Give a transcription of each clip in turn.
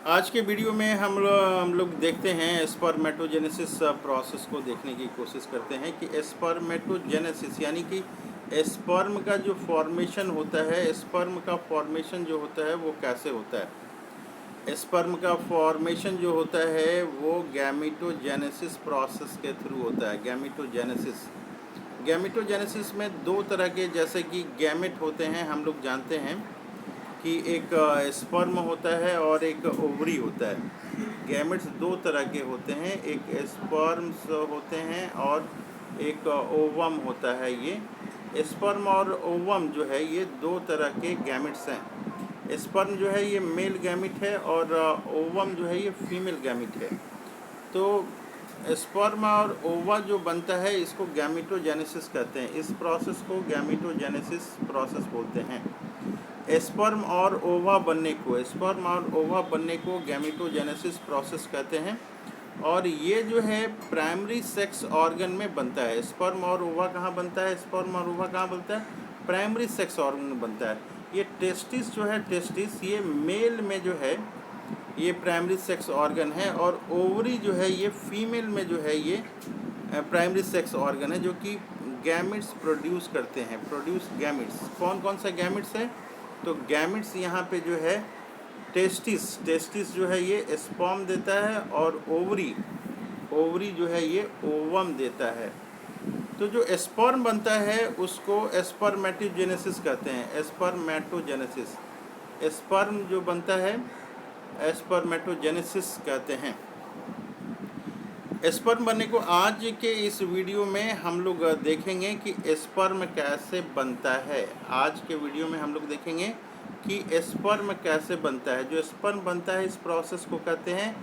आज के वीडियो में हम लोग देखते हैं स्पर्मेटोजेनेसिस प्रोसेस को देखने की कोशिश करते हैं कि स्पर्मेटोजेनेसिस यानी कि स्पर्म का जो फॉर्मेशन होता है, स्पर्म का फॉर्मेशन जो होता है वो कैसे होता है। स्पर्म का फॉर्मेशन जो होता है वो गैमेटोजेनेसिस प्रोसेस के थ्रू होता है। गैमेटोजेनेसिस में दो तरह के, जैसे कि गैमेट होते हैं, हम लोग जानते हैं कि एक स्पर्म होता है और एक ओवरी होता है। गैमेट्स दो तरह के होते हैं, एक स्पर्म्स होते हैं और एक ओवम होता है। ये स्पर्म और ओवम जो है ये दो तरह के गैमेट्स हैं। स्पर्म जो है ये मेल गैमेट है और ओवम जो है ये फीमेल गैमेट है। तो स्पर्म और ओवा जो बनता है इसको गैमेटोजेनेसिस कहते हैं। इस प्रोसेस को गैमेटोजेनेसिस प्रोसेस बोलते हैं। स्पर्म और ओवा बनने को गैमेटोजेनेसिस प्रोसेस कहते हैं। और ये जो है प्राइमरी सेक्स ऑर्गन में बनता है। स्पर्म और ओवा कहाँ बनता है? स्पर्म और ओवा कहाँ बनता है? प्राइमरी सेक्स ऑर्गन में बनता है। ये टेस्टिस जो है, टेस्टिस ये मेल में जो है ये प्राइमरी सेक्स ऑर्गन है, और ओवरी जो है ये फीमेल में जो है ये प्राइमरी सेक्स ऑर्गन है, जो कि गैमेट्स प्रोड्यूस करते हैं। प्रोड्यूस गैमेट्स, कौन कौन सा गैमेट्स है? तो गैमेट्स यहाँ पे जो है टेस्टिस जो है ये स्पर्म देता है, और ओवरी जो है ये ओवम देता है। तो जो स्पर्म बनता है उसको स्पर्मेटोजेनेसिस कहते हैं। स्पर्मेटोजेनेसिस, स्पर्म जो बनता है स्पर्मेटोजेनेसिस कहते हैं। स्पर्म बनने को आज के इस वीडियो में हम लोग देखेंगे कि स्पर्म कैसे बनता है। आज के वीडियो में हम लोग देखेंगे कि स्पर्म कैसे बनता है। जो स्पर्म बनता है इस प्रोसेस को कहते हैं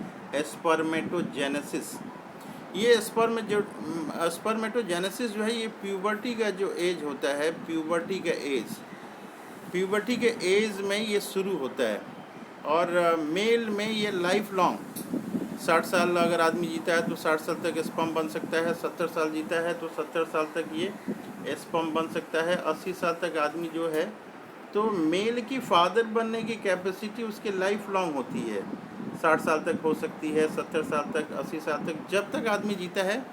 स्पर्मेटोजेनेसिस। ये स्पर्मेटोजेनेसिस जो है ये प्यूबर्टी का जो एज होता है, प्यूबर्टी के एज में ये शुरू होता है। और मेल में ये लाइफ लॉन्ग 60 साल अगर आदमी जीता है तो 60 साल तक स्पर्म बन सकता है। 70 साल जीता है तो 70 साल तक ये स्पर्म बन सकता है। 80 साल तक आदमी जो है, तो मेल की फादर बनने की कैपेसिटी उसके लाइफ लॉन्ग होती है। 60 साल तक हो सकती है, 70 साल तक, 80 साल तक, जब तक आदमी जीता है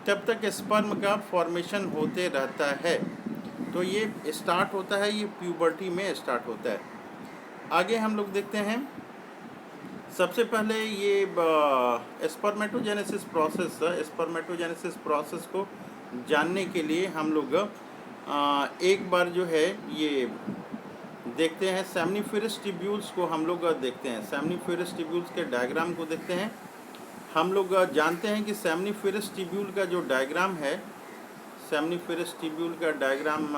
तब तक स्पर्म का फॉर्मेशन होते रहता है। तो ये स्टार्ट होता है, ये प्यूबर्टी में स्टार्ट होता है। आगे हम लोग देखते हैं। सबसे पहले ये स्पर्मेटोजेनेसिस प्रोसेस को जानने के लिए हम लोग एक बार जो है ये देखते हैं, सेमनीफेरस ट्यूब्यूल्स को हम लोग देखते हैं। सेमनीफेरस ट्यूब्यूल्स के डायग्राम को देखते हैं। हम लोग जानते हैं कि सेमनीफेरस ट्यूब्यूल का जो डायग्राम है, सेमनीफेरस ट्यूब्यूल का डायग्राम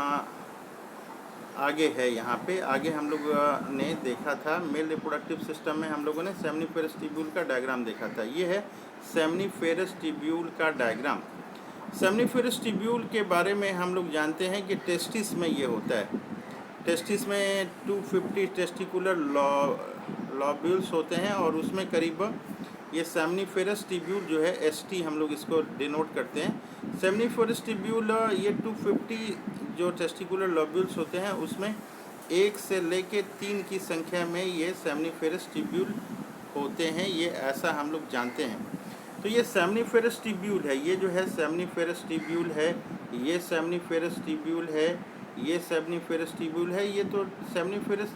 आगे है। यहाँ पे आगे हम लोग ने देखा था, मेल रिप्रोडक्टिव सिस्टम में हम लोगों ने सेमनीफेरस ट्यूब्यूल का डायग्राम देखा था। ये है सेमनीफेरस ट्यूब्यूल का डायग्राम। सेमनीफेरस ट्यूब्यूल के बारे में हम लोग जानते हैं कि टेस्टिस में ये होता है। टेस्टिस में 250 टेस्टिकुलर लॉब्यूल्स होते हैं, और उसमें करीब ये सेमनीफेरस ट्यूब्यूल जो है ST हम लोग इसको डिनोट करते हैं। सेमनीफेरस ट्यूब्यूल ये 250 जो टेस्टिकुलर लॉब्यूल्स होते हैं उसमें 1 से लेके 3 की संख्या में ये सेमनीफेरस ट्यूब्यूल होते हैं। ये ऐसा हम लोग जानते हैं। तो ये सेमनीफेरस ट्यूब्यूल है, ये जो है सेमनीफेरस ट्यूब्यूल है, ये सेमनीफेरस ट्यूब्यूल है, ये सेमनीफेरस ट्यूब्यूल है। ये तो सेमनीफेरस,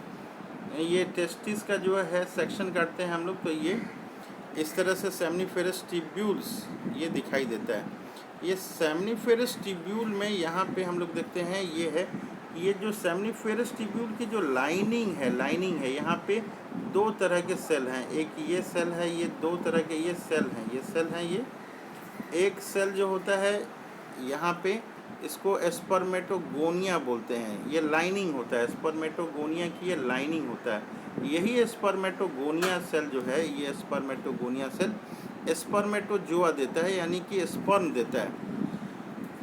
ये टेस्टिस का जो है सेक्शन काटते हैं हम लोग, तो ये इस तरह से सेमनीफेरस ट्यूब्यूल्स ये दिखाई देता है। ये सेमनीफेरस ट्यूब्यूल में यहाँ पे हम लोग देखते हैं ये है, ये जो सेमनीफेरस ट्यूब्यूल की जो लाइनिंग है यहाँ पे दो तरह के सेल हैं। एक ये सेल है, ये दो तरह के ये सेल हैं। ये एक सेल जो होता है यहाँ पे, इसको स्पर्मेटोगोनिया बोलते हैं। ये लाइनिंग होता है, स्पर्मेटोगोनिया की ये लाइनिंग होता है। यही स्पर्मेटोगोनिया सेल जो है, ये स्पर्मेटोगोनिया सेल स्पर्मेटोजोआ देता है, यानी कि स्पर्म देता है।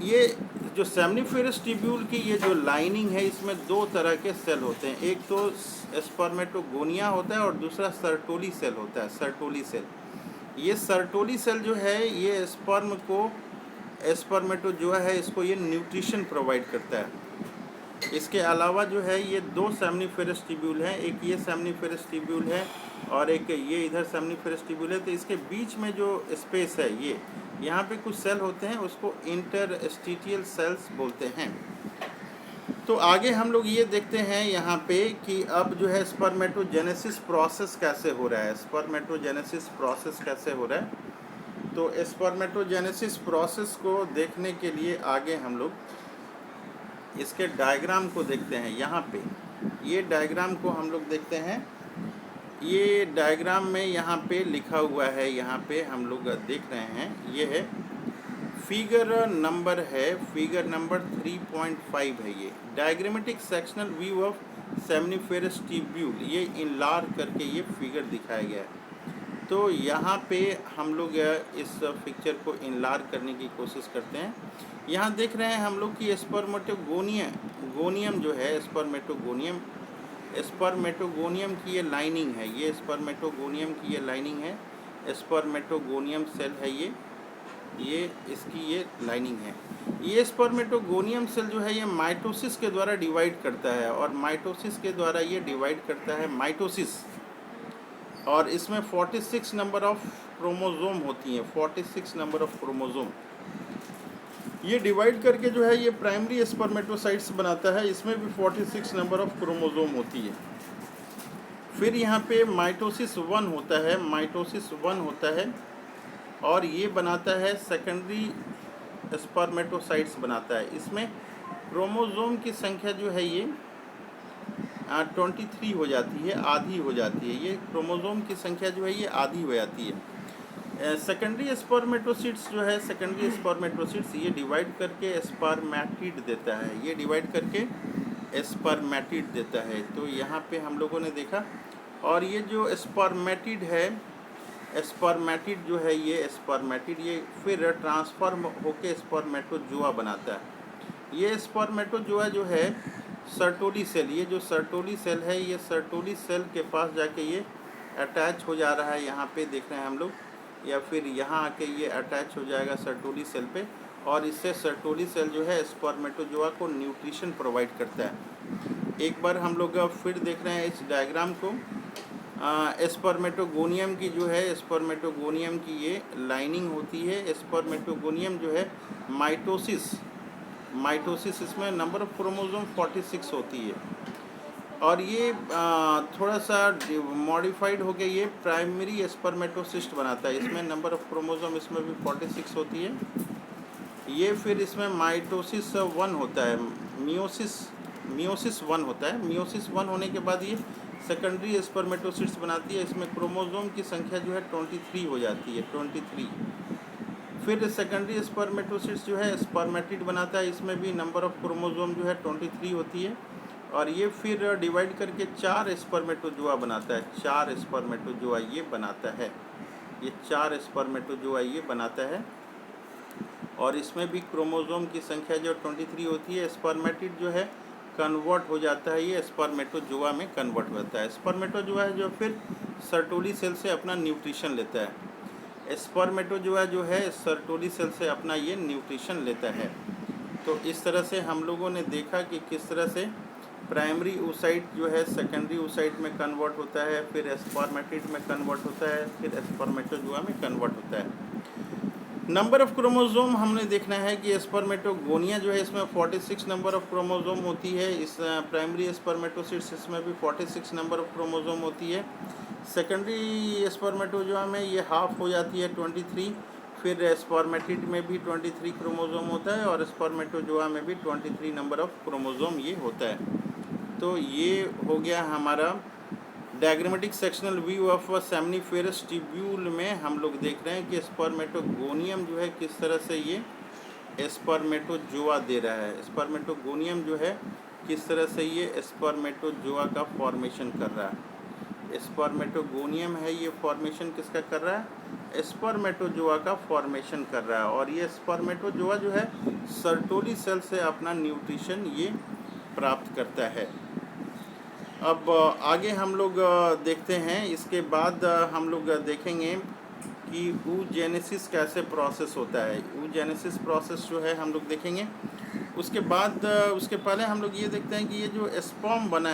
ये जो सेमनीफेरस ट्यूब्यूल की ये जो लाइनिंग है, इसमें दो तरह के सेल होते हैं। एक तो स्पर्मेटोगोनिया होता है और दूसरा सर्टोली सेल होता है, सर्टोली सेल। ये सर्टोली सेल जो है ये स्पर्म को, स्पर्मेटोजोआ है, इसको ये न्यूट्रिशन प्रोवाइड करता है। इसके अलावा जो है ये दो सेमनीफेरस ट्यूब्यूल हैं। एक ये सेमनीफेरस ट्यूब्यूल है, और एक ये इधर सेम्निफेरस ट्यूब्यूल है। तो इसके बीच में जो स्पेस है ये, यहाँ पे कुछ सेल होते हैं, उसको इंटरस्टिशियल सेल्स बोलते हैं। तो आगे हम लोग ये देखते हैं यहाँ पे कि अब जो है स्पर्मेटोजेनेसिस प्रोसेस कैसे हो रहा है, स्पर्मेटोजेनेसिस प्रोसेस कैसे हो रहा है। तो स्पर्मेटोजेनेसिस प्रोसेस को देखने के लिए आगे हम लोग इसके डायग्राम को देखते हैं। यहाँ पे ये डायग्राम को हम लोग देखते हैं। ये डायग्राम में यहाँ पे लिखा हुआ है, यहाँ पे हम लोग देख रहे हैं, ये है फिगर नंबर है, फिगर नंबर 3.5 है। ये diagrammatic sectional view of seminiferous tubule, ये इनलार्ज करके ये फिगर दिखाया गया है। तो यहाँ पे हम लोग इस पिक्चर को इनलार्ज करने की कोशिश करते हैं। यहाँ देख रहे हैं हम लोग कि स्पर्मेटोगोनियम जो है, स्पर्मेटोगोनियम की ये लाइनिंग है, ये स्पर्मेटोगोनियम की ये लाइनिंग है, स्पर्मेटोगोनियम सेल है ये इसकी ये लाइनिंग है। ये स्पर्मेटोगोनियम सेल जो है ये माइटोसिस के द्वारा डिवाइड करता है, और माइटोसिस के द्वारा ये डिवाइड करता है माइटोसिस, और इसमें 46 नंबर ऑफ क्रोमोसोम होती हैं, 46 नंबर ऑफ क्रोमोसोम। ये डिवाइड करके जो है ये प्राइमरी स्पर्मेटोसाइट्स बनाता है, इसमें भी 46 नंबर ऑफ क्रोमोसोम होती है। फिर यहाँ पे माइटोसिस 1 होता है, माइटोसिस 1 होता है, और ये बनाता है सेकेंडरी स्पर्मेटोसाइट्स बनाता है। इसमें क्रोमोसोम की संख्या जो है ये 23 हो जाती है, आधी हो जाती है। ये क्रोमोसोम की संख्या जो है ये आधी हो जाती है। सेकेंडरी स्पर्मेटोसिट्स जो है, सेकेंडरी स्पर्मेटोसिट्स ये डिवाइड करके स्पर्मेटिड देता है, ये डिवाइड करके स्पर्मेटिड देता है। तो यहाँ पे हम लोगों ने देखा, और ये जो स्पर्मेटिड है, स्पर्मेटिड जो है ये स्पर्मेटिड ये फिर ट्रांसफॉर्म होके स्पर्मेटोजोआ बनाता है। ये स्पर्मेटोजोआ जो है सर्टोली सेल, ये जो सर्टोली सेल है, ये सर्टोली सेल के पास जाके ये अटैच हो जा रहा है, यहाँ पे देख रहे हैं हम लोग, या फिर यहाँ आके ये अटैच हो जाएगा सर्टोली सेल पे, और इससे सर्टोली सेल जो है स्पर्मेटोजोआ को न्यूट्रिशन प्रोवाइड करता है। एक बार हम लोग फिर देख रहे हैं इस डायग्राम को। स्पर्मेटोगोनियम की जो है, स्पर्मेटोगोनियम की ये लाइनिंग होती है। स्पर्मेटोगोनियम जो है माइटोसिस इसमें नंबर ऑफ क्रोमोसोम 46 होती है, और ये थोड़ा सा मॉडिफाइड होके ये प्राइमरी स्पर्मेटोसिस्ट बनाता है। इसमें नंबर ऑफ क्रोमोसोम इसमें भी 46 होती है। ये फिर इसमें माइटोसिस 1 होता है, मियोसिस 1 होता है। मियोसिस 1 होने के बाद ये सेकेंडरी स्पर्मेटोसिट्स बनाती है। इसमें क्रोमोसोम की संख्या जो है 23 हो जाती है, 23। फिर सेकेंडरी स्पर्मेटोसिट्स जो है स्पर्मेटिड बनाता है, इसमें भी नंबर ऑफ क्रोमोसोम जो है 23 होती है, और ये फिर डिवाइड करके 4 स्पर्मेटोजोआ बनाता है, 4 स्पर्मेटोजोआ ये बनाता है, ये 4 स्पर्मेटोजोआ ये बनाता है, और इसमें भी क्रोमोसोम की संख्या जो 23 होती है। स्पर्मेटिड जो है कन्वर्ट हो जाता है, ये स्पर्मेटोजोआ में कन्वर्ट होता है। स्पर्मेटोजोआ है जो फिर सर्टोली सेल से अपना न्यूट्रिशन लेता है। स्पर्मेटोजोआ जो है सर्टोली सेल से अपना ये न्यूट्रिशन लेता है। तो इस तरह से हम लोगों ने देखा कि किस तरह से प्राइमरी oocyte जो है सेकेंडरी oocyte में कन्वर्ट होता है, फिर स्पर्मेटिड में कन्वर्ट होता है, फिर स्पर्मेटोजोआ में कन्वर्ट होता है। नंबर ऑफ क्रोमोसोम हमने देखना है कि स्पर्मेटोगोनिया जो है इसमें 46 नंबर ऑफ क्रोमोसोम होती है। इस प्राइमरी स्पर्मेटोसिट्स इसमें भी 46 नंबर ऑफ क्रोमोसोम होती है। सेकेंडरी स्पर्मेटोजोआ में ये हाफ हो जाती है, 23। फिर स्पर्मेटिड में भी 23 क्रोमोसोम होता है, और स्पर्मेटोजोआ में भी 23 नंबर ऑफ क्रोमोसोम ये होता है। तो ये हो गया हमारा diagrammatic sectional view of seminiferous tubule में हम लोग देख रहे हैं कि स्पर्मेटोगोनियम जो है किस तरह से ये स्पर्मेटोजोआ दे रहा है। स्पर्मेटोगोनियम जो है किस तरह से ये स्पर्मेटोजोआ का फॉर्मेशन कर रहा है। स्पर्मेटोगोनियम है ये फॉर्मेशन किसका कर रहा है, स्पर्मेटोजोआ का फॉर्मेशन कर रहा है, और ये स्पर्मेटोजोआ जो है सर्टोली सेल से अपना न्यूट्रिशन ये प्राप्त करता है। अब आगे हम लोग देखते हैं, इसके बाद हम लोग देखेंगे कि oogenesis कैसे प्रोसेस होता है। oogenesis प्रोसेस जो है हम लोग देखेंगे। उसके बाद उसके पहले हम लोग ये देखते हैं कि ये जो स्पर्म बना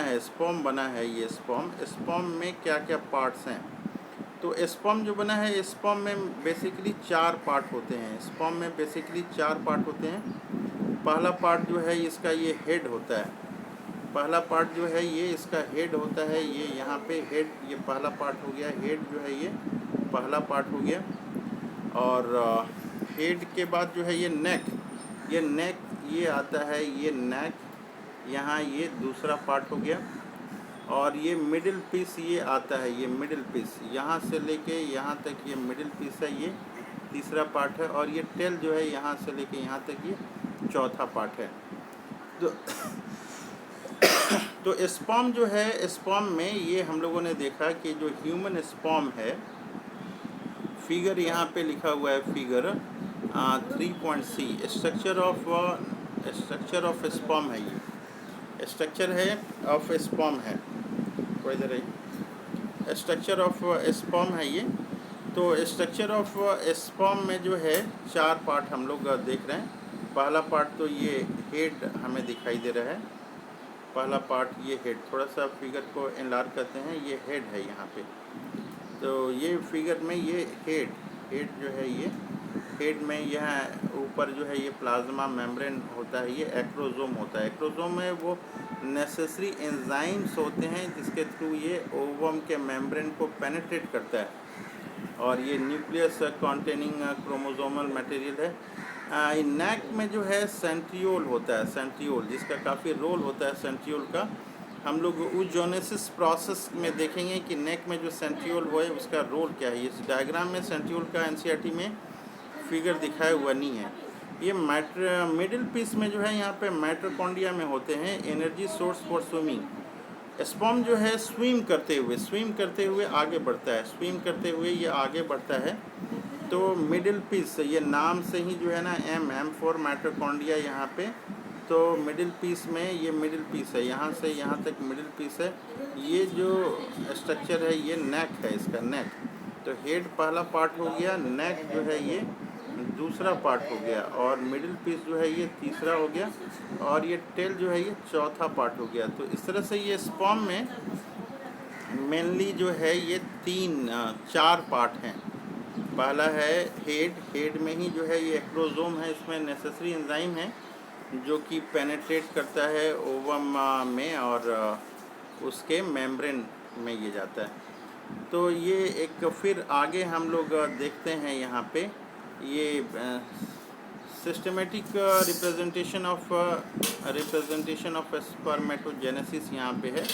है ये स्पर्म में क्या क्या पार्ट्स हैं। तो स्पर्म जो बना है, स्पर्म में बेसिकली 4 पार्ट होते हैं। स्पर्म में बेसिकली 4 पार्ट होते हैं। पहला पार्ट जो है इसका ये हेड होता है। पहला पार्ट जो है ये इसका हेड होता है। ये यहाँ पे हेड, ये पहला पार्ट हो गया। हेड जो है ये पहला पार्ट हो गया। और हेड के बाद जो है ये नेक, ये आता है, ये नेक यहाँ ये दूसरा पार्ट हो गया। और ये मिडिल पीस ये आता है, ये मिडिल पीस यहाँ से लेके यहाँ तक ये मिडिल पीस है, ये तीसरा पार्ट है। और ये टेल जो है यहाँ से लेके यहाँ तक ये चौथा पार्ट है। तो स्पर्म जो है, स्पर्म में ये हम लोगों ने देखा कि जो ह्यूमन स्पर्म है, फिगर यहाँ पे लिखा हुआ है, figure 3.C, structure of sperm है। ये स्ट्रक्चर है ऑफ स्पर्म है, इधर है, स्ट्रक्चर ऑफ स्पर्म है ये। तो स्ट्रक्चर ऑफ स्पर्म में जो है 4 पार्ट हम लोग देख रहे हैं। पहला पार्ट तो ये हेड हमें दिखाई दे रहा है। पहला पार्ट ये हेड, थोड़ा सा फिगर को एनलार्ज करते हैं, ये हेड है यहाँ पे। तो ये फिगर में ये हेड जो है, ये हेड में यह ऊपर जो है ये प्लाज्मा मेम्ब्रेन होता है, ये एक्रोजोम होता है। एक्रोजोम में वो नेसेसरी एंजाइम्स होते हैं जिसके थ्रू ये ओवम के मेम्ब्रेन को पेनिट्रेट करता है। और ये न्यूक्लियस कंटेनिंग क्रोमोसोमल मटेरियल है। नेक में जो है सेंट्रियोल होता है, सेंट्रियोल जिसका काफ़ी रोल होता है सेंट्रियोल का। हम लोग oogenesis प्रोसेस में देखेंगे कि नेक में जो सेंट्रियोल है उसका रोल क्या है। इस डायग्राम में सेंट्रियोल का एनसीईआरटी में फिगर दिखाया हुआ नहीं है। ये मिडिल पीस में जो है यहाँ पे माइटोकॉन्ड्रिया में होते हैं, energy source for swimming. Sperm जो है स्विम करते हुए आगे बढ़ता है, स्विम करते हुए ये आगे बढ़ता है। तो मिडिल पीस, ये नाम से ही जो है ना, एम फॉर माइटोकॉन्ड्रिया यहाँ पे। तो मिडिल पीस में ये मिडिल पीस है, यहाँ से यहाँ तक मिडिल पीस है। ये जो स्ट्रक्चर है ये नेक है, इसका नेक। तो हेड पहला पार्ट हो गया, नेक जो है ये दूसरा पार्ट हो गया, और मिडिल पीस जो है ये तीसरा हो गया, और ये टेल जो है ये चौथा पार्ट हो गया। तो इस तरह से ये स्पर्म में मेनली जो है ये 4 पार्ट हैं। पहला है हेड में ही जो है ये एक्रोजोम है, इसमें नेसेसरी एंजाइम है जो कि पेनिट्रेट करता है ओवम में, और उसके मेम्ब्रेन में ये जाता है। तो ये एक, फिर आगे हम लोग देखते हैं यहाँ पे ये सिस्टमेटिक रिप्रेजेंटेशन ऑफ स्पर्मेटोजेनेसिस यहाँ पे है।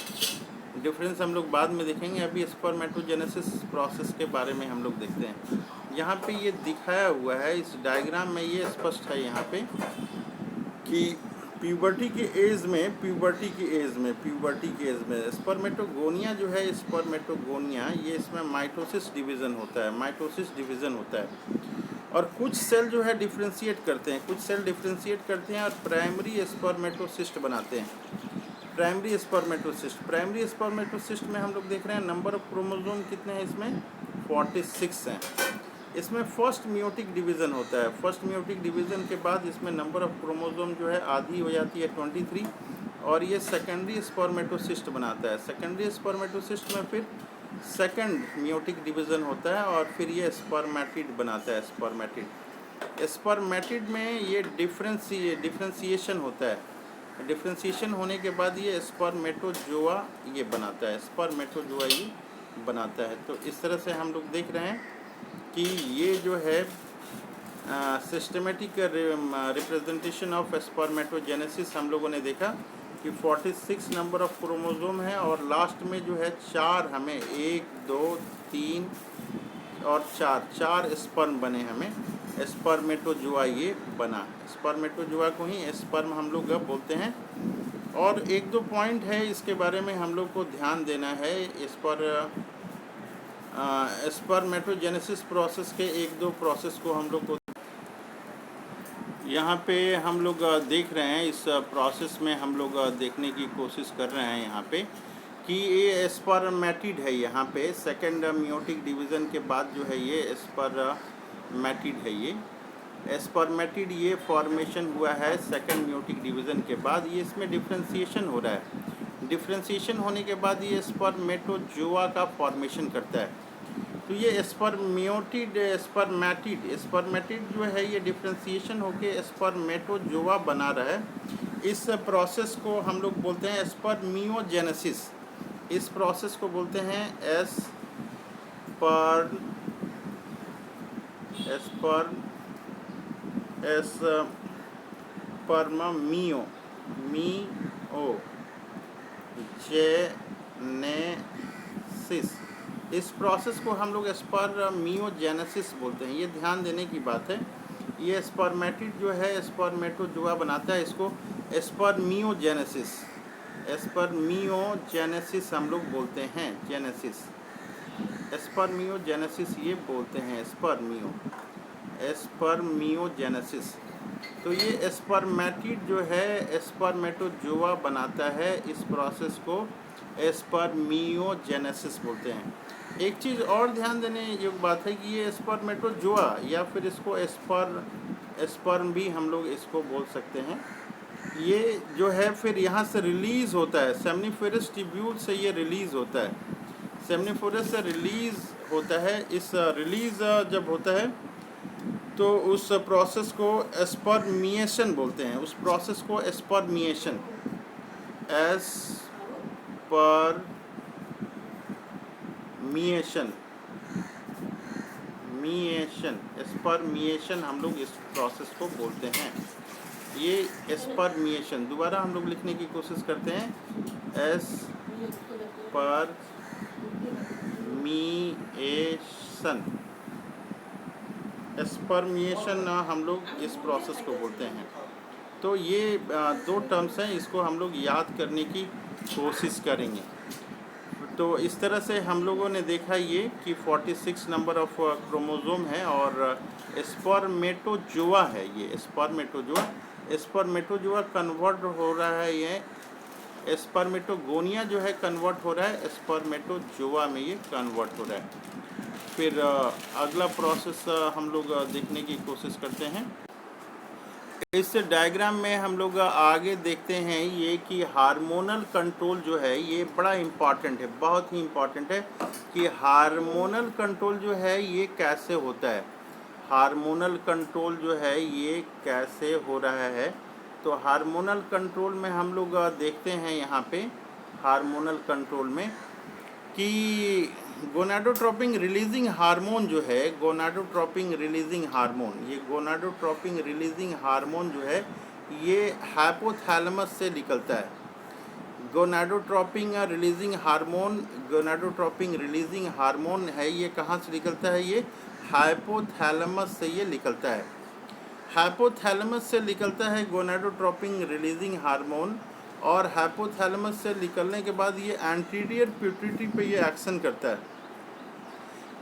डिफरेंस हम लोग बाद में देखेंगे, अभी स्पर्मेटोजेनेसिस प्रोसेस के बारे में हम लोग देखते हैं। यहाँ पे ये दिखाया हुआ है इस डायग्राम में, ये स्पष्ट है यहाँ पे कि प्यूबर्टी के एज में स्पर्मेटोगोनिया जो है, स्पर्मेटोगोनिया ये इसमें माइटोसिस डिवीज़न होता है। और कुछ सेल जो है डिफ्रेंशिएट करते हैं, और प्राइमरी स्पर्मेटोसिस्ट बनाते हैं। प्राइमरी स्पर्मेटोसिस्ट में हम लोग देख रहे हैं नंबर ऑफ क्रोमोसोम कितने हैं इसमें, 46 हैं। इसमें फर्स्ट मियोटिक डिवीज़न होता है। फर्स्ट मियोटिक डिवीज़न के बाद इसमें नंबर ऑफ क्रोमोसोम जो है आधी हो जाती है, 23, और ये सेकेंडरी स्पर्मेटोसिस्ट बनाता है। सेकेंडरी स्पर्मेटोसिस्ट में फिर सेकंड मियोटिक डिवीज़न होता है, और फिर ये स्पर्मेटिड बनाता है। स्पर्मेटिड में ये डिफ्रेंसिएशन होता है। डिफ्रेंसिएशन होने के बाद ये स्पर्मेटोजोआ ये बनाता है। तो इस तरह से हम लोग देख रहे हैं कि ये जो है सिस्टमेटिक रिप्रेजेंटेशन ऑफ स्पर्मेटोजेनेसिस हम लोगों ने देखा कि 46 नंबर ऑफ क्रोमोसोम है, और लास्ट में जो है 4 हमें 1 2 3 और 4 स्पर्म बने हमें। स्पर्मेटोजोआ ये बना, स्पर्मेटोजोआ को ही स्पर्म हम लोग बोलते हैं। और 1-2 पॉइंट है इसके बारे में हम लोग को ध्यान देना है। इस पर स्पर्मेटोजेनेसिस प्रोसेस के 1-2 प्रोसेस को हम लोग को यहाँ पे हम लोग देख रहे हैं। इस प्रोसेस में हम लोग देखने की कोशिश कर रहे हैं यहाँ पे कि ये स्पर्मेटिड है। यहाँ पे सेकंड मियोटिक डिवीज़न के बाद जो है ये स्पर्मेटिड है ये। स्पर्मेटिड ये फॉर्मेशन हुआ है सेकंड मियोटिक डिवीज़न के बाद। ये इसमें डिफ्रेंसिएशन हो रहा है। डिफ्रेंसिएशन होने के बाद ये स्पर्मेटोजोआ का फॉर्मेशन करता है। तो ये स्पर्मेटिड जो है ये डिफ्रेंसिएशन होके स्पर्मेटोजोआ बना रहा है। इस प्रोसेस को हम लोग बोलते हैं स्पर्मियोजेनेसिस। इस प्रोसेस को बोलते हैं स्पर्मियोजेनेसिस। इस प्रोसेस को हम लोग स्पर्मियोजेनेसिस बोलते हैं। ये ध्यान देने की बात है। ये स्पर्मेटिड जो है स्पर्मेटोजोआ बनाता है, इसको स्पर्मियोजेनेसिस हम लोग बोलते हैं। स्पर्मियोजेनेसिस ये बोलते हैं, स्पर्मियोजेनेसिस। तो ये स्पर्मेटिड जो है स्पर्मेटोजोआ बनाता है, इस प्रोसेस को स्पर्मियोजेनेसिस बोलते हैं। एक चीज़ और ध्यान देने योग्य बात है कि ये स्पर्मेटोजोआ या फिर इसको स्पर्म भी हम लोग इसको बोल सकते हैं। ये जो है फिर यहाँ से रिलीज़ होता है, सेमनीफेरस ट्यूब्यूल से ये रिलीज़ होता है। सेमनीफेरस से रिलीज़ होता है। इस रिलीज़ जब होता है तो उस प्रोसेस को स्पर्मिएशन बोलते हैं। उस प्रोसेस को स्पर्मिएशन स्पर्मिएशन हम लोग इस प्रोसेस को बोलते हैं। ये स्पर्मिएशन दोबारा हम लोग लिखने की कोशिश करते हैं। स्पर्मिएशन हम लोग इस प्रोसेस को बोलते हैं। तो ये दो टर्म्स हैं, इसको हम लोग याद करने की कोशिश करेंगे। तो इस तरह से हम लोगों ने देखा ये कि 46 नंबर ऑफ क्रोमोसोम है और स्पर्मेटोजोआ है। ये स्पर्मेटोजोआ कन्वर्ट हो रहा है। ये स्पर्मेटोगोनिया जो है कन्वर्ट हो रहा है, स्पर्मेटोजोआ में ये कन्वर्ट हो रहा है। फिर अगला प्रोसेस हम लोग देखने की कोशिश करते हैं। इस डायग्राम में हम लोग आगे देखते हैं ये कि हार्मोनल कंट्रोल जो है ये बड़ा इम्पॉर्टेंट है, बहुत ही इम्पॉर्टेंट है कि हार्मोनल कंट्रोल जो है ये कैसे होता है। हार्मोनल कंट्रोल जो है ये कैसे हो रहा है। तो हार्मोनल कंट्रोल में हम लोग देखते हैं यहाँ पे हार्मोनल कंट्रोल में कि गोनाडोट्रोपिन रिलीजिंग हार्मोन जो है, गोनाडोट्रोपिन रिलीजिंग हार्मोन, ये गोनाडोट्रोपिन रिलीजिंग हार्मोन जो है ये हाइपोथैलेमस से निकलता है। गोनाडोट्रोपिन रिलीजिंग हार्मोन है, ये कहाँ से निकलता है? ये हाइपोथैलेमस से ये निकलता है। हाइपोथैलेमस से निकलता है गोनाडोट्रोपिन रिलीजिंग हार्मोन और हाइपोथैलेमस से निकलने के बाद ये एंटीरियर पिट्यूटरी पे ये एक्शन करता है।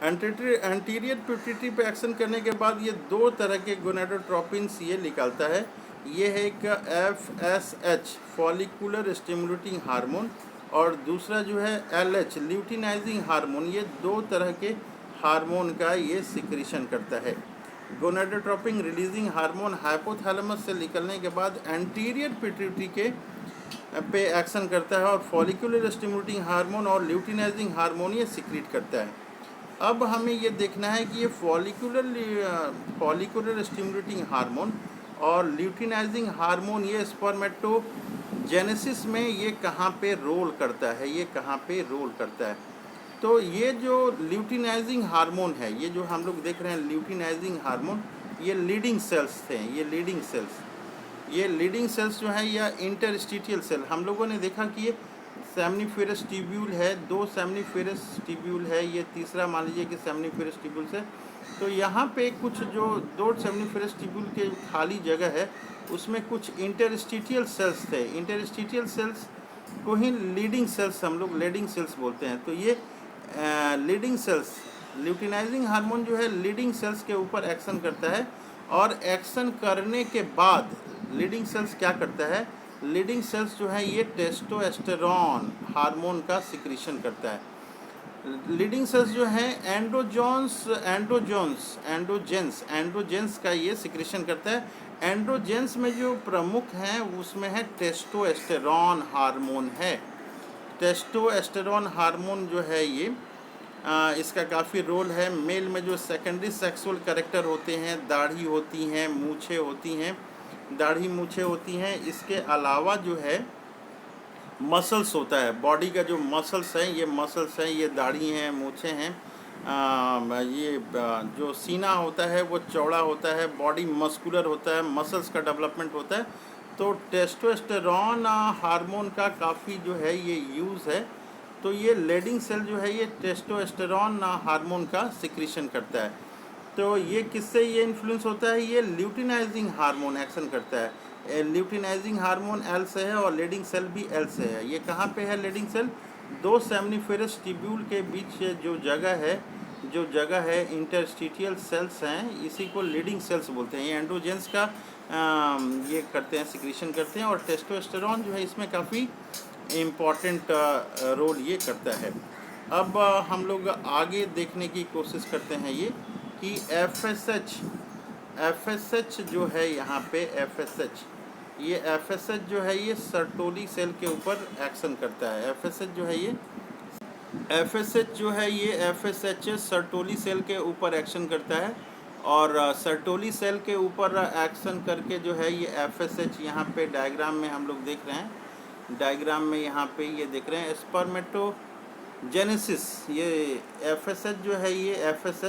एंटीरियर पिट्यूटरी पे एक्शन करने के बाद ये दो तरह के गोनाडोट्रोपिन्स ये निकालता है। ये है एक FSH फॉलिकुलर स्टिमुलेटिंग हार्मोन और दूसरा जो है LH ल्यूटिनाइजिंग हार्मोन। ये दो तरह के हार्मोन का ये सिक्रीशन करता है। गोनाडोट्रोपिन रिलीजिंग हार्मोन हाइपोथैलेमस से निकलने के बाद एंटीरियर पिट्यूटरी के पे एक्शन करता है और फॉलिकुलर स्टिमुलेटिंग हार्मोन और ल्यूटिनाइजिंग हार्मोन ये सिक्रीट करता है। अब हमें ये देखना है कि ये फॉलिकुलर स्टिमुलेटिंग हार्मोन और ल्यूटिनाइजिंग हार्मोन ये स्पर्मेटोजेनेसिस में ये कहाँ पे रोल करता है, ये कहाँ पे रोल करता है। तो ये जो ल्यूटिनाइजिंग हार्मोन है, ये जो हम लोग देख रहे हैं ल्यूटिनाइजिंग हार्मोन, ये लीडिंग सेल्स थे। ये लीडिंग सेल्स जो है या इंटरस्टिशियल सेल, हम लोगों ने देखा कि ये सेमनीफेरस ट्यूब्यूल है, दो सेमनीफेरस ट्यूब्यूल है, ये तीसरा मान लीजिए कि सेमनीफेरस ट्यूब्यूल है। तो यहाँ पे कुछ जो दो सेमनीफेरस ट्यूब्यूल के खाली जगह है उसमें कुछ इंटरस्टिशियल सेल्स थे। इंटरस्टिशियल सेल्स को ही लीडिंग सेल्स हम लोग लीडिंग सेल्स बोलते हैं। तो ये लीडिंग सेल्स, ल्यूटिनाइजिंग हार्मोन जो है लीडिंग सेल्स के ऊपर एक्शन करता है और एक्शन करने के बाद लीडिंग सेल्स क्या करता है? लीडिंग सेल्स जो है ये टेस्टोस्टेरोन हार्मोन का सिक्रीशन करता है। लीडिंग सेल्स जो हैं एंड्रोजेंस का ये सिक्रेशन करता है। एंड्रोजेंस में जो प्रमुख हैं उसमें है टेस्टोस्टेरोन हार्मोन है। टेस्टोस्टेरोन हार्मोन जो है ये इसका काफ़ी रोल है। मेल में जो सेकेंडरी सेक्सुअल कैरेक्टर होते हैं, दाढ़ी होती हैं, मूछें होती हैं, दाढ़ी मूछें होती हैं, इसके अलावा जो है मसल्स होता है, बॉडी का जो मसल्स हैं, ये मसल्स हैं, ये दाढ़ी हैं, मूछें हैं, ये जो सीना होता है वो चौड़ा होता है, बॉडी मस्कुलर होता है, मसल्स का डेवलपमेंट होता है। तो टेस्टोस्टेरोन हार्मोन का काफ़ी जो है ये यूज़ है। तो ये लेडिंग सेल जो है ये टेस्टोस्टेरोन हार्मोन का सिक्रीशन करता है। तो ये किससे ये इन्फ्लुएंस होता है, ये ल्यूटिनाइजिंग हार्मोन एक्शन करता है। ल्यूटिनाइजिंग हार्मोन एल से है और लीडिंग सेल भी एल से है। ये कहाँ पे है लीडिंग सेल, दो सेमनीफेरस ट्यूब्यूल के बीच जो जगह है इंटरस्टिशियल सेल्स हैं, इसी को लीडिंग सेल्स बोलते हैं। ये एंड्रोजेंस का ये करते हैं, सिक्रीशन करते हैं, और टेस्टोस्टेरोन जो है इसमें काफ़ी इम्पॉर्टेंट रोल ये करता है। अब हम लोग आगे देखने की कोशिश करते हैं ये कि एफ एस एच जो है यहाँ पे एफ एस एच जो है ये सर्टोली सेल के ऊपर एक्शन करता है। एफ एस एच जो है ये F S H Sertoli cell के ऊपर एक्शन करता है, और सर्टोली सेल के ऊपर एक्शन करके जो है ये एफ एस एच यहाँ पे डायग्राम में हम लोग देख रहे हैं। डायग्राम में यहाँ पे ये देख रहे हैं स्पर्मेटोजेनेसिस। ये एफ एस एच जो है ये एफ एस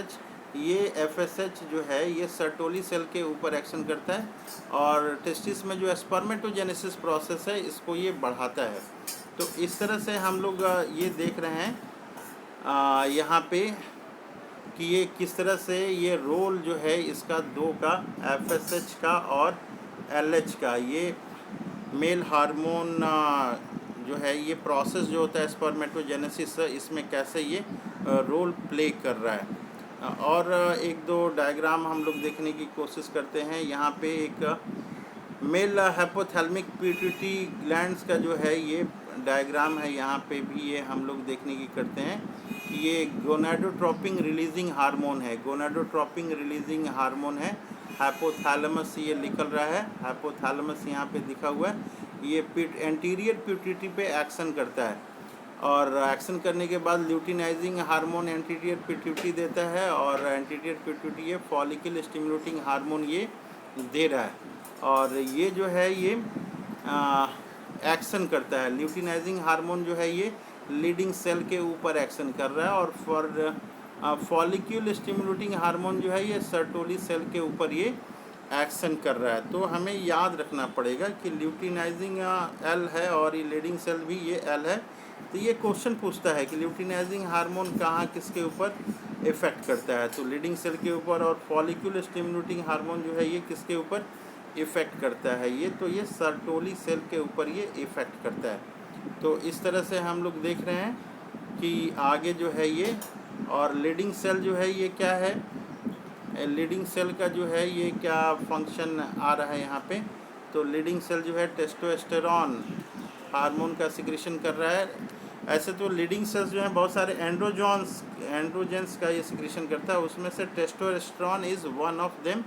एच जो है ये सर्टोली सेल के ऊपर एक्शन करता है, और टेस्टिस में जो स्पर्मेटोजेनेसिस प्रोसेस है इसको ये बढ़ाता है। तो इस तरह से हम लोग ये देख रहे हैं यहाँ पे कि ये किस तरह से ये रोल जो है इसका दो का, एफ एस एच का और एल एच का, ये मेल हार्मोन जो है ये प्रोसेस जो होता है स्पर्मेटोजेनेसिस, इसमें कैसे ये रोल प्ले कर रहा है। और एक दो डायग्राम हम लोग देखने की कोशिश करते हैं। यहाँ पे एक मेल हाइपोथैलेमिक पिट्यूटरी ग्लैंड्स का जो है ये डायग्राम है। यहाँ पे भी ये हम लोग देखने की करते हैं कि ये गोनाडोट्रोपिन रिलीजिंग हार्मोन है। गोनाडोट्रोपिन रिलीजिंग हार्मोन है। हाइपोथैलेमस ये निकल रहा है, हाइपोथैलेमस यहाँ पे दिखा हुआ है। ये एंटीरियर पिट्यूटरी पे एक्शन करता है, और एक्शन करने के बाद ल्यूटिनाइजिंग हार्मोन एंटीरियर पिट्यूटरी देता है, और एंटीरियर पिट्यूटरी ये फॉलिकल स्टिमुलेटिंग हार्मोन ये दे रहा है, और ये जो है ये एक्शन करता है। ल्यूटिनाइजिंग हार्मोन जो है ये लीडिंग सेल के ऊपर एक्शन कर रहा है, और फॉलिक्यूल स्टिमुलेटिंग हार्मोन जो है ये सर्टोली सेल के ऊपर ये एक्शन कर रहा है। तो हमें याद रखना पड़ेगा कि ल्यूटिनाइजिंग एल है और ये लीडिंग सेल भी ये एल है। तो ये क्वेश्चन पूछता है कि ल्यूटिनाइजिंग हार्मोन कहाँ किसके ऊपर इफ़ेक्ट करता है, तो लीडिंग सेल के ऊपर, और फॉलिक्यूल स्टिमुलेटिंग हार्मोन जो है ये किसके ऊपर इफ़ेक्ट करता है, ये तो ये सर्टोली सेल के ऊपर ये इफ़ेक्ट करता है। तो इस तरह से हम लोग देख रहे हैं कि आगे जो है ये, और लीडिंग सेल जो है ये क्या है, लीडिंग सेल का जो है ये क्या फंक्शन आ रहा है यहाँ पे। तो लीडिंग सेल जो है टेस्टोस्टेरोन हार्मोन का सिक्रेशन कर रहा है। ऐसे तो लीडिंग सेल्स जो हैं बहुत सारे एंड्रोजेंस का ये सिक्रेशन करता है, उसमें से testosterone is one of them.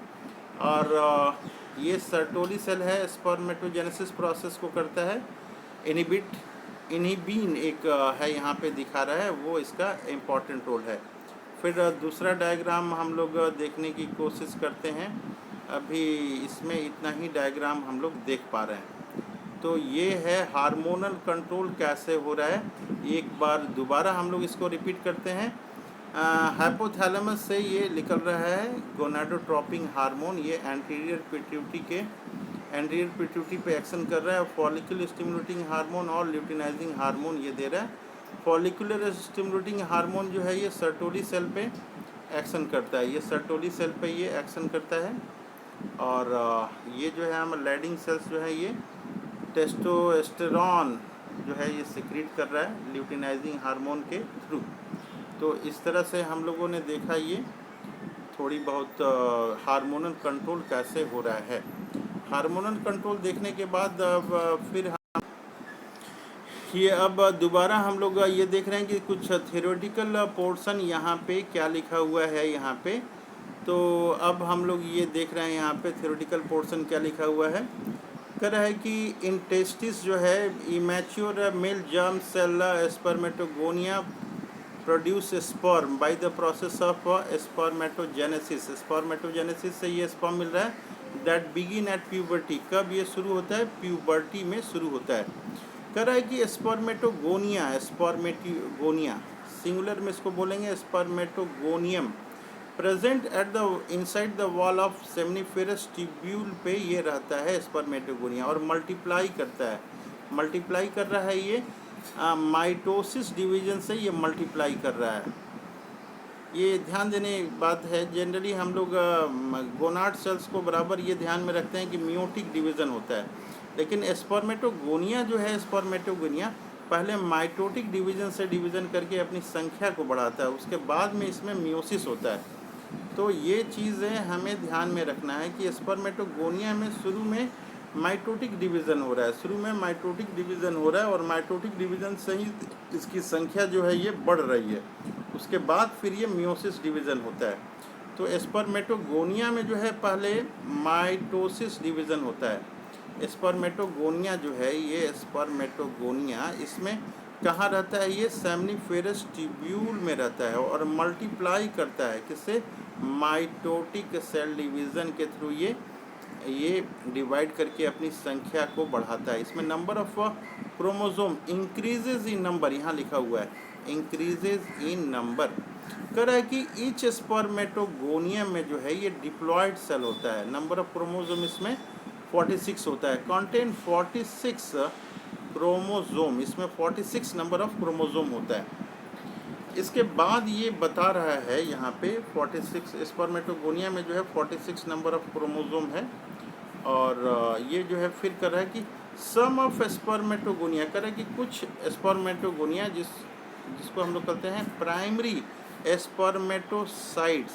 और ये सर्टोली सेल है, स्पर्मेटोजेनेसिस प्रोसेस को करता है। इनहिबिन एक है यहाँ पे दिखा रहा है, वो इसका इम्पॉर्टेंट रोल है। फिर दूसरा डायग्राम हम लोग देखने की कोशिश करते हैं। अभी इसमें इतना ही डायग्राम हम लोग देख पा रहे हैं। तो ये है हार्मोनल कंट्रोल कैसे हो रहा है। एक बार दोबारा हम लोग इसको रिपीट करते हैं। हाइपोथैलेमस से ये निकल रहा है गोनाडोट्रोपिन हार्मोन, ये एंटीरियर पिट्यूटरी पे एक्शन कर रहा है। फॉलिकुलर स्टिमुलेटिंग हार्मोन और ल्यूटिनाइजिंग हार्मोन ये दे रहा है। फॉलिकुलर स्टिमुलेटिंग हार्मोन जो है ये सर्टोली सेल पे एक्शन करता है, ये सर्टोली सेल पे ये एक्शन करता है। और ये जो है हम लीडिंग सेल्स जो है ये टेस्टोस्टेरोन जो है ये सिक्रीट कर रहा है ल्यूटिनाइजिंग हार्मोन के थ्रू। तो इस तरह से हम लोगों ने देखा ये थोड़ी बहुत हार्मोनल कंट्रोल कैसे हो रहा है। हार्मोनल कंट्रोल देखने के बाद अब कि अब दोबारा हम लोग ये देख रहे हैं कि कुछ थ्योरेटिकल पोर्शन यहाँ पे क्या लिखा हुआ है यहाँ पे। तो अब हम लोग ये देख रहे हैं यहाँ पे थ्योरेटिकल पोर्शन क्या लिखा हुआ है। कह रहा है कि इंटेस्टिस जो है immature male germ cell spermatogonia produce sperm by the process of spermatogenesis. Spermatogenesis से ये स्पर्म मिल रहा है दैट बिगिन एट प्यूबर्टी। कब ये शुरू होता है? प्यूबर्टी में शुरू होता है। कह रहा है कि स्पर्मेटोगोनिया सिंगुलर में इसको बोलेंगे spermatogonium present at the inside the wall of seminiferous tubule पे ये रहता है स्पर्मेटोगोनिया और मल्टीप्लाई करता है। मल्टीप्लाई कर रहा है ये माइटोसिस डिवीजन से ये मल्टीप्लाई कर रहा है। ये ध्यान देने की बात है। जनरली हम लोग गोनाड सेल्स को बराबर ये ध्यान में रखते हैं कि मियोटिक डिवीज़न होता है, लेकिन स्पर्मेटोगोनिया जो है स्पर्मेटोगोनिया पहले माइटोटिक डिवीज़न से डिवीज़न करके अपनी संख्या को बढ़ाता है, उसके बाद में इसमें मियोसिस होता है। तो ये चीज़ें हमें ध्यान में रखना है कि स्पर्मेटोगोनिया में शुरू में माइटोटिक डिवीज़न हो रहा है, शुरू में माइटोटिक डिवीज़न हो रहा है और माइटोटिक डिवीज़न से ही इसकी संख्या जो है ये बढ़ रही है, उसके बाद फिर ये मियोसिस डिवीज़न होता है। तो स्पर्मेटोगोनिया में जो है पहले माइटोसिस डिवीज़न होता है। स्पर्मेटोगोनिया जो है ये स्पर्मेटोगोनिया इसमें कहाँ रहता है? ये सेमनीफेरस ट्यूब्यूल में रहता है और मल्टीप्लाई करता है किससे? माइटोटिक सेल डिवीज़न के थ्रू ये डिवाइड करके अपनी संख्या को बढ़ाता है। इसमें number of chromosome increases in number, यहाँ लिखा हुआ है इंक्रीजेज इन नंबर। कह रहा है कि ईच स्पर्मेटोगोनिया में जो है ये डिप्लॉयड सेल होता है। नंबर ऑफ क्रोमोसोम इसमें 46 होता है, कंटेन 46 क्रोमोसोम, इसमें 46 नंबर ऑफ क्रोमोसोम होता है। इसके बाद ये बता रहा है यहाँ पे 46 स्पर्मेटोगोनिया में जो है 46 नंबर ऑफ क्रोमोसोम है। और ये जो है फिर कर रहा है कि सम ऑफ स्पर्मेटोगोनिया, कर रहा है कि कुछ स्पर्मेटोगोनिया जिसको हम लोग कहते हैं primary spermatocytes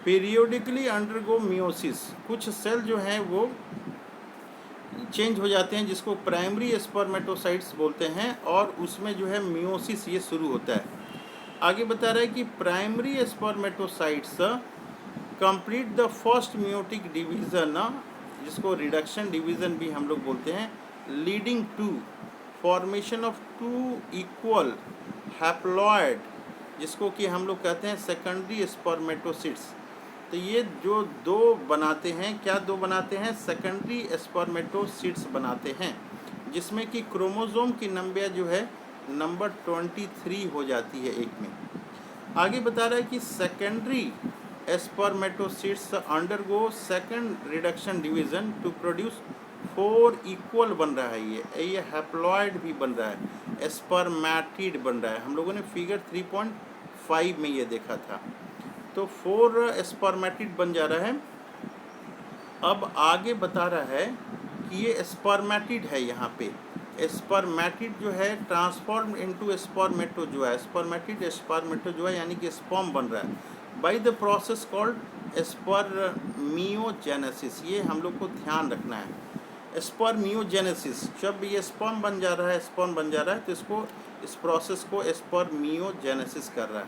periodically undergo meiosis. कुछ सेल जो हैं वो चेंज हो जाते हैं जिसको प्राइमरी स्पर्मेटोसाइट्स बोलते हैं और उसमें जो है मियोसिस ये शुरू होता है। आगे बता रहा है कि primary spermatocytes complete the first meiotic division, जिसको रिडक्शन डिवीज़न भी हम लोग बोलते हैं, leading to formation of 2 equal haploid, जिसको कि हम लोग कहते हैं सेकेंडरी स्पर्मेटोसिट्स। तो ये जो दो बनाते हैं, क्या दो बनाते हैं? सेकेंडरी स्पर्मेटोसिट्स बनाते हैं, जिसमें कि क्रोमोसोम की नंबर जो है नंबर 23 हो जाती है एक में। आगे बता रहा है कि secondary spermatocytes undergo second reduction division to produce 4 equal बन रहा है। ये हैप्लॉयड भी बन रहा है, स्पर्मेटिड बन रहा है। हम लोगों ने फिगर 3.5 में ये देखा था। तो 4 स्पर्मेटिड बन जा रहा है। अब आगे बता रहा है कि ये स्पर्मेटिड है, यहाँ पे स्पर्मेटिड जो है transform into spermatozoa, spermatid spermatozoa यानी कि स्पर्म बन रहा है bye the process called spermiogenesis. ये हम लोग को ध्यान रखना है। स्पर्मियोजेनेसिस, जब ये स्पर्म बन जा रहा है, स्पर्म बन जा रहा है, तो इस प्रोसेस को स्पर्मियोजेनेसिस कर रहा है।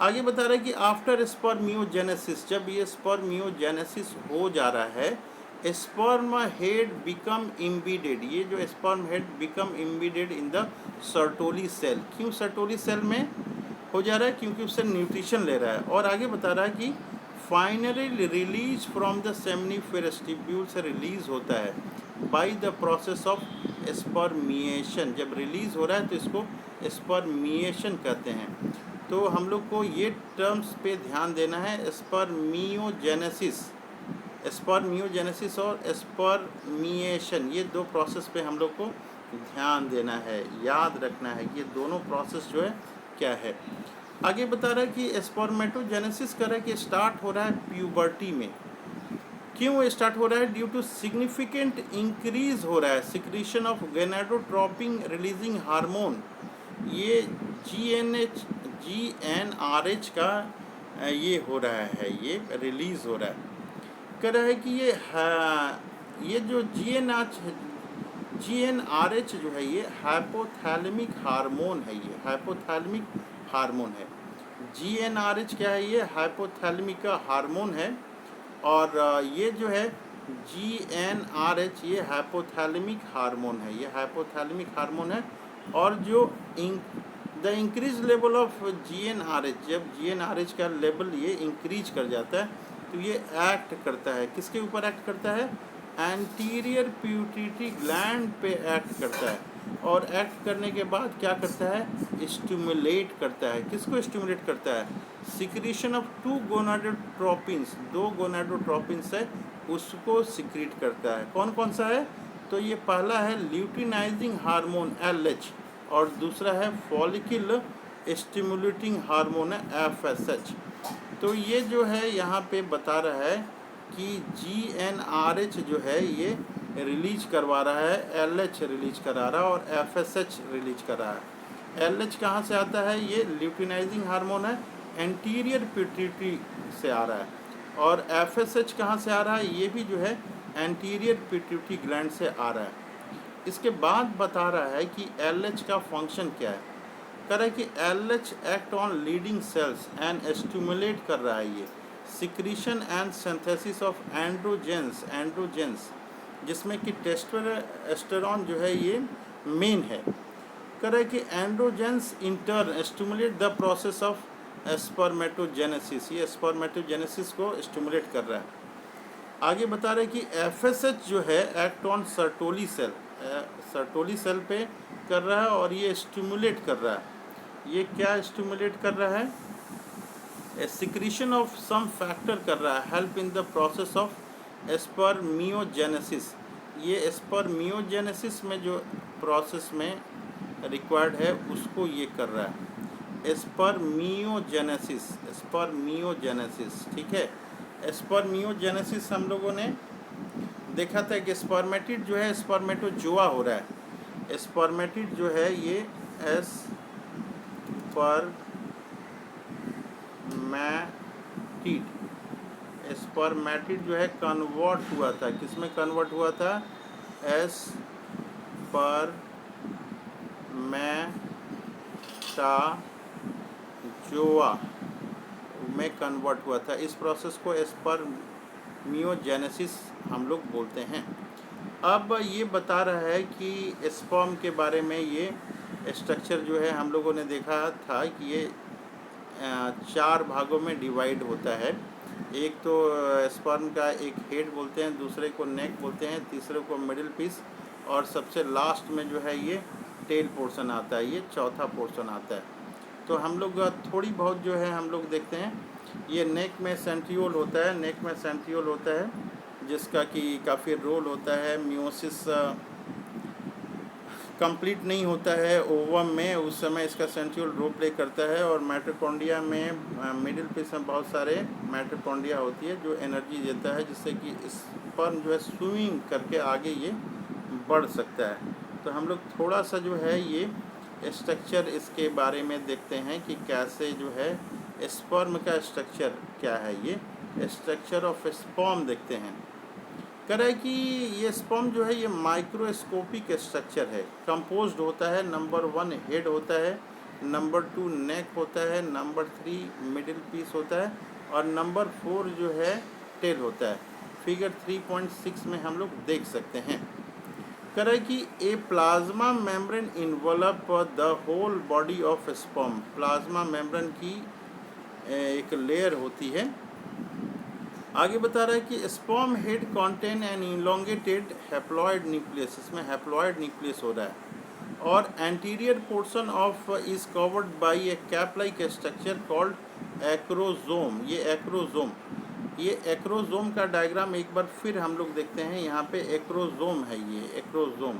आगे बता रहा है कि आफ्टर स्पर्मियोजेनेसिस, जब ये स्पर्मियोजेनेसिस हो जा रहा है, स्पर्म हेड बिकम इम्बीडेड। ये जो sperm head become embedded in the Sertoli cell. क्यों सर्टोली सेल में हो जा रहा है? क्योंकि उससे न्यूट्रिशन ले रहा है। और आगे बता रहा है कि finally release from the seminiferous tubule से रिलीज होता है bye the process of spermiation. जब रिलीज हो रहा है तो इसको स्पर्मिएशन कहते हैं। तो हम लोग को ये टर्म्स पे ध्यान देना है, स्पर्मियोजेनेसिस और स्पर्मिएशन, ये दो प्रोसेस पे हम लोग को ध्यान देना है, याद रखना है ये दोनों प्रोसेस जो है क्या है। आगे बता रहा है कि स्पर्मेटोजेनेसिस कर रहा है कि स्टार्ट हो रहा है प्यूबर्टी में। क्यों स्टार्ट हो रहा है? ड्यू टू सिग्निफिकेंट इंक्रीज हो रहा है secretion of gonadotropin releasing hormone. ये GnRH का ये हो रहा है, ये रिलीज़ हो रहा है। कह रहा है कि ये जो GnRH जो है ये हाइपोथैलेमिक हार्मोन है, ये हाइपोथैलेमिक हार्मोन है। GnRH क्या है? ये हाइपोथैलेमिक का हार्मोन है। और ये जो है GnRH ये हाइपोथैलेमिक हार्मोन है, ये हाइपोथैलेमिक हार्मोन है। और जो the increase level of GnRH, जब GnRH का लेवल ये इंक्रीज कर जाता है तो ये एक्ट करता है, किसके ऊपर एक्ट करता है? एंटीरियर पिट्यूटरी ग्लैंड पे एक्ट करता है। और एक्ट करने के बाद क्या करता है? स्टिमुलेट करता है। किसको स्टिमुलेट करता है? सिक्रीशन ऑफ 2 गोनाडोट्रोपिन्स, 2 गोनाडोट्रोपिन्स है, उसको सिक्रीट करता है। कौन कौन सा है? तो ये पहला है ल्यूटिनाइजिंग हार्मोन LH, और दूसरा है फॉलिकल स्टिमुलेटिंग हार्मोन है FSH। तो ये जो है यहाँ पे बता रहा है कि GnRH जो है ये रिलीज करवा रहा है, LH रिलीज करा रहा है और FSH रिलीज कर रहा है। LH कहाँ से आता है? ये ल्यूटिनाइजिंग हार्मोन है, एंटीरियर पिट्यूटरी से आ रहा है। और FSH कहाँ से आ रहा है? ये भी जो है एंटीरियर पिट्यूटरी ग्लैंड से आ रहा है। इसके बाद बता रहा है कि LH का फंक्शन क्या है। कह रहा है कि LH act on Leydig cells and stimulate कर रहा है ये secretion and synthesis of androgens, जिसमें कि टेस्टोस्टेरोन जो है ये मेन है। कह रहा है कि androgens intern stimulate the process of spermatogenesis, ये स्पर्मेटोजेनेसिस को स्टिमुलेट कर रहा है। आगे बता रहे कि FSH जो है एक्ट ऑन सर्टोली सेल पे कर रहा है और ये स्टिमुलेट कर रहा है। ये क्या स्टिमुलेट कर रहा है? सिक्रीशन ऑफ सम फैक्टर कर रहा है, help in the process of spermiogenesis. ये स्पर्मियोजेनेसिस में जो प्रोसेस में रिक्वायर्ड है उसको ये कर रहा है, स्पर्मियोजेनेसिस। ठीक है, स्पर्मियोजेनेसिस हम लोगों ने देखा था कि स्पर्मेटिड जो है स्पर्मेटोजोआ हो रहा है। स्पर्मेटिड जो है ये स्पर्मेटिड जो है कन्वर्ट हुआ था, किसमें कन्वर्ट हुआ था? स्पर्मेटाजोआ में कन्वर्ट हुआ था। इस प्रोसेस को स्पर्मियोजेनेसिस हम लोग बोलते हैं। अब ये बता रहा है कि स्पर्म के बारे में, ये स्ट्रक्चर जो है हम लोगों ने देखा था कि ये 4 भागों में डिवाइड होता है। एक तो स्पर्म का एक हेड बोलते हैं, दूसरे को नेक बोलते हैं, तीसरे को मिडिल पीस, और सबसे लास्ट में जो है ये टेल पोर्शन आता है, ये चौथा पोर्शन आता है। तो हम लोग थोड़ी बहुत जो है हम लोग देखते हैं। ये नेक में सेंट्रियोल होता है, जिसका कि काफ़ी रोल होता है। मियोसिस कंप्लीट नहीं होता है ओवम में, उस समय इसका सेंट्रियोल रोल प्ले करता है। और माइटोकॉन्ड्रिया में मिडिल पीस में बहुत सारे माइटोकॉन्ड्रिया होती है जो एनर्जी देता है, जिससे कि स्पर्म जो है स्विमिंग करके आगे ये बढ़ सकता है। तो हम लोग थोड़ा सा जो है ये स्ट्रक्चर इसके बारे में देखते हैं कि कैसे जो है स्पर्म का स्ट्रक्चर क्या है। ये स्ट्रक्चर ऑफ स्पर्म देखते हैं। कह रहा है कि ये स्पर्म जो है ये माइक्रोस्कोपिक स्ट्रक्चर है, कंपोज्ड होता है। नंबर 1 हेड होता है, नंबर 2 नेक होता है, नंबर 3 मिडिल पीस होता है, और नंबर 4 जो है टेल होता है। फिगर 3.6 में हम लोग देख सकते हैं। कह रहा है कि a plasma membrane involve the whole body of sperm. Plasma membrane की एक लेयर होती है। आगे बता रहा है कि sperm head contain an elongated haploid nucleus, इसमें हैप्लॉइड न्यूक्लियस हो रहा है, और anterior portion of is covered by A cap like structure called acrosome. ये एक्रोजोम का डायग्राम एक बार फिर हम लोग देखते हैं। यहाँ पे एक्रोजोम है, ये एक्रोजोम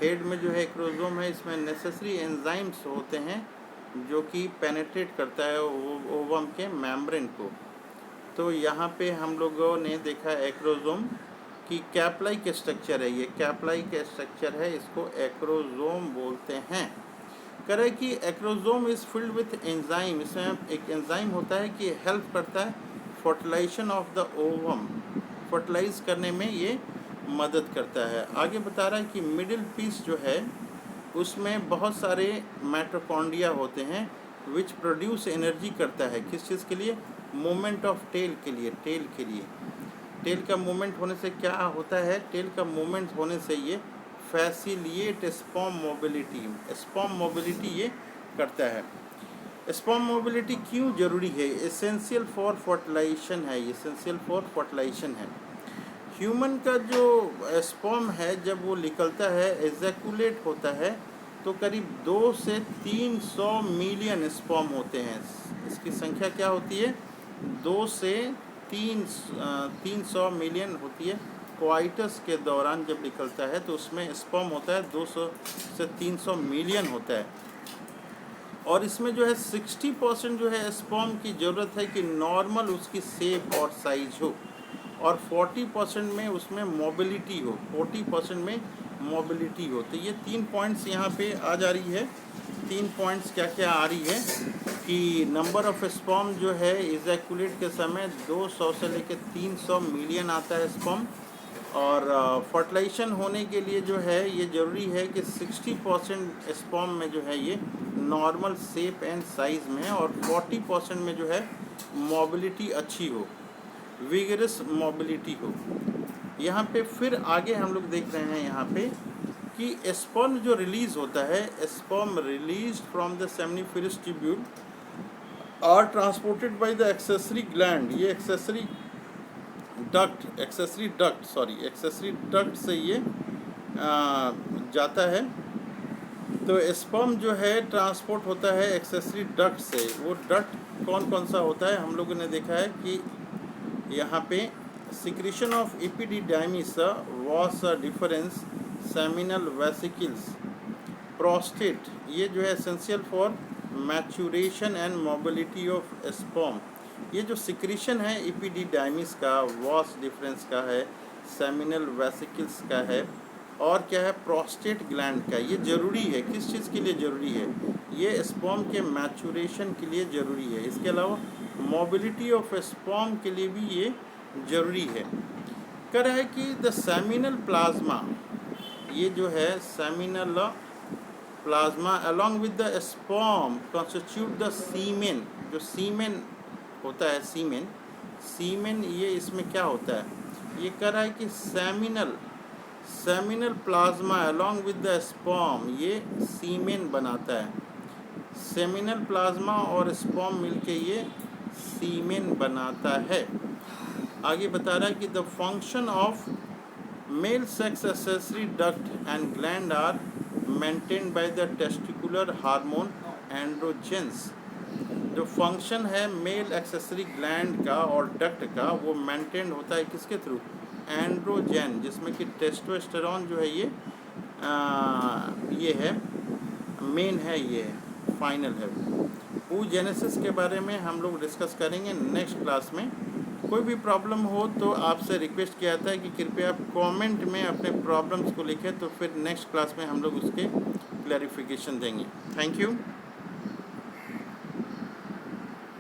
हेड में जो है एक्रोजोम है, इसमें नेसेसरी एंजाइम्स होते हैं जो कि पेनेट्रेट करता है ओवम के मेम्ब्रेन को। तो यहाँ पे हम लोगों ने देखा एक्रोजोम की कैप लाइक स्ट्रक्चर है, ये कैप लाइक स्ट्रक्चर है, इसको एक्रोजोम बोलते हैं। कह रहे कि acrosome is filled with enzyme, इसमें एक एंजाइम होता है कि हेल्प करता है fertilisation of the ovum, fertilise करने में ये मदद करता है। आगे बता रहा है कि मिडिल पीस जो है उसमें बहुत सारे माइटोकॉन्ड्रिया होते हैं विच प्रोड्यूस एनर्जी करता है। किस चीज़ के लिए? मूवमेंट ऑफ टेल के लिए। टेल का मूवमेंट होने से क्या होता है? टेल का मूवमेंट होने से ये फैसिलिएट स्पर्म मोबिलिटी ये करता है। स्पर्म मोबिलिटी क्यों जरूरी है? एसेंशियल फॉर फर्टिलाइजेशन है, एसेंशियल फॉर फर्टिलाइजेशन है। ह्यूमन का जो स्पर्म है जब वो निकलता है, एजैकुलेट होता है, तो करीब 2 से 300 मिलियन स्पर्म होते हैं। इसकी संख्या क्या होती है? 2 से 300 मिलियन होती है। क्वाइटस के दौरान जब निकलता है तो उसमें स्पर्म होता है 200 से 300 मिलियन होता है। और इसमें जो है 60% जो है स्पर्म की ज़रूरत है कि नॉर्मल उसकी शेप और साइज हो, और 40% में उसमें मोबिलिटी हो, 40% में मोबिलिटी हो। तो ये 3 पॉइंट्स यहाँ पे आ जा रही है। 3 पॉइंट्स क्या क्या आ रही है कि नंबर ऑफ स्पर्म जो है इजैकुलेट के समय 200 से लेकर 300 मिलियन आता है स्पर्म, और फर्टिलाइजेशन होने के लिए जो है ये ज़रूरी है कि 60% स्पर्म में जो है ये नॉर्मल शेप एंड साइज़ में, और 40% में जो है मोबिलिटी अच्छी हो, विगरस मोबिलिटी हो। यहाँ पे फिर आगे हम लोग देख रहे हैं यहाँ पे कि स्पर्म जो रिलीज़ होता है, sperm release from the seminiferous tubule are transported by the accessory gland. ये एक्सेसरी डक्ट से ये जाता है। तो स्पर्म जो है ट्रांसपोर्ट होता है एक्सेसरी डक्ट से। वो डक्ट कौन कौन सा होता है? हम लोगों ने देखा है कि यहाँ पे secretion of epididymis, was difference, seminal vesicles, prostate, ये जो है essential for maturation and mobility of sperm. ये जो सिक्रीशन है एपिडिडाइमिस का, वॉस डिफरेंस का है, सेमिनल वेसिकल्स का है, और क्या है? प्रोस्टेट ग्लैंड का। ये ज़रूरी है। किस चीज़ के लिए ज़रूरी है? ये स्पर्म के मैच्यूरेशन के लिए ज़रूरी है। इसके अलावा मोबिलिटी ऑफ स्पर्म के लिए भी ये ज़रूरी है। कह रहा है कि द सेमिनल प्लाज्मा, ये जो है seminal plasma along with the sperm constitute the semen. जो सीमेन होता है, सीमेन ये इसमें क्या होता है? ये कह रहा है कि seminal plasma along with the sperm ये सीमेन बनाता है। सेमिनल प्लाज्मा और स्पर्म मिलके ये सीमेन बनाता है। आगे बता रहा है कि the function of male sex accessory duct and gland are maintained by the testicular hormone androgens. जो फंक्शन है मेल एक्सेसरी ग्लैंड का और डक्ट का, वो मेंटेन होता है किसके थ्रू? एंड्रोजन, जिसमें कि टेस्टोस्टेरोन जो है ये है मेन है, ये फाइनल है। oogenesis के बारे में हम लोग डिस्कस करेंगे नेक्स्ट क्लास में। कोई भी प्रॉब्लम हो तो आपसे रिक्वेस्ट किया जाता है कि कृपया आप कमेंट में अपने प्रॉब्लम्स को लिखें, तो फिर नेक्स्ट क्लास में हम लोग उसके क्लैरिफिकेशन देंगे। Thank you.